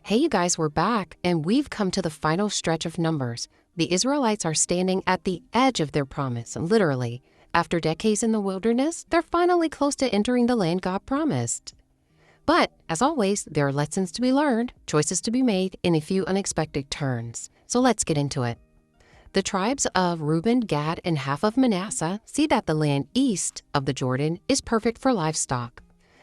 Hey, you guys, we're back, and we've come to the final stretch of Numbers. The Israelites are standing at the edge of their promise, literally. After decades in the wilderness, they're finally close to entering the land God promised. But, as always, there are lessons to be learned, choices to be made, and a few unexpected turns. So let's get into it. The tribes of Reuben, Gad, and half of Manasseh see that the land east of the Jordan is perfect for livestock.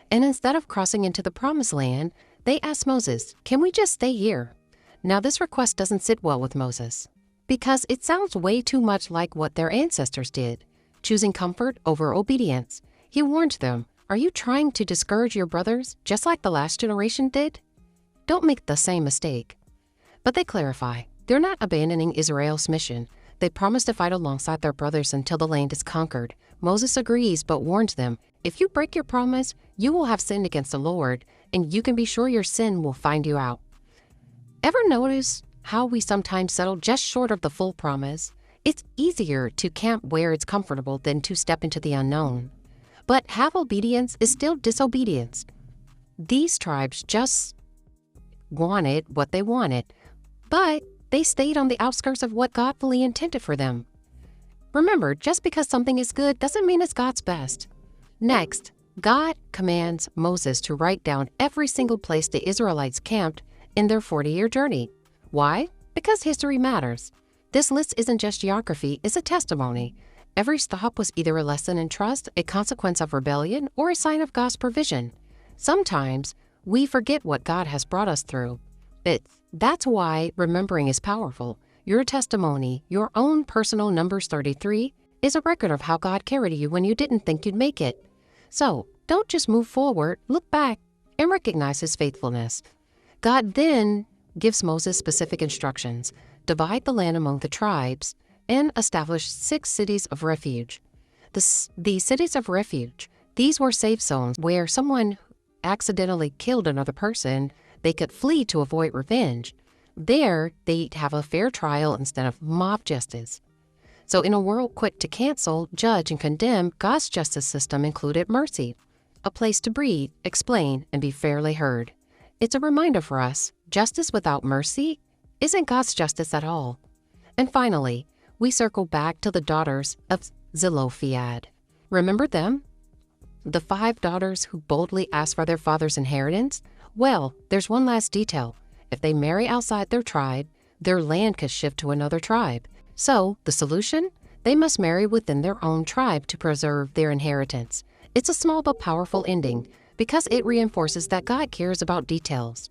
And instead of crossing into the promised land, they ask Moses, "Can we just stay here?" Now, this request doesn't sit well with Moses, because it sounds way too much like what their ancestors did, choosing comfort over obedience. He warned them, "Are you trying to discourage your brothers, just like the last generation did? Don't make the same mistake." But they clarify, they're not abandoning Israel's mission. They promise to fight alongside their brothers until the land is conquered. Moses agrees, but warns them, if you break your promise, you will have sinned against the Lord, and you can be sure your sin will find you out. Ever notice how we sometimes settle just short of the full promise? It's easier to camp where it's comfortable than to step into the unknown. But half obedience is still disobedience. These tribes just wanted what they wanted, but they stayed on the outskirts of what God fully intended for them. Remember, just because something is good doesn't mean it's God's best. Next, God commands Moses to write down every single place the Israelites camped in their 40-year journey. Why? Because history matters. This list isn't just geography, it's a testimony. Every stop was either a lesson in trust, a consequence of rebellion, or a sign of God's provision. Sometimes we forget what God has brought us through. That's why remembering is powerful. Your testimony, your own personal Numbers 33, is a record of how God carried you when you didn't think you'd make it. So, don't just move forward, look back, and recognize His faithfulness. God then gives Moses specific instructions: divide the land among the tribes, and establish 6 cities of refuge. The cities of refuge, these were safe zones where someone accidentally killed another person, they could flee to avoid revenge. There, they'd have a fair trial instead of mob justice. So in a world quick to cancel, judge, and condemn, God's justice system included mercy, a place to breathe, explain, and be fairly heard. It's a reminder for us, justice without mercy isn't God's justice at all. And finally, we circle back to the daughters of Zelophehad. Remember them? The 5 daughters who boldly asked for their father's inheritance? Well, there's one last detail. If they marry outside their tribe, their land could shift to another tribe. So, the solution? They must marry within their own tribe to preserve their inheritance. It's a small but powerful ending because it reinforces that God cares about details.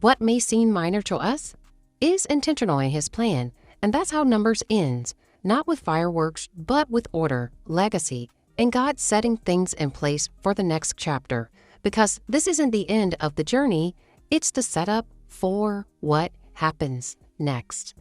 What may seem minor to us is intentional in His plan, and that's how Numbers ends, not with fireworks, but with order, legacy, and God setting things in place for the next chapter. Because this isn't the end of the journey, it's the setup for what happens next.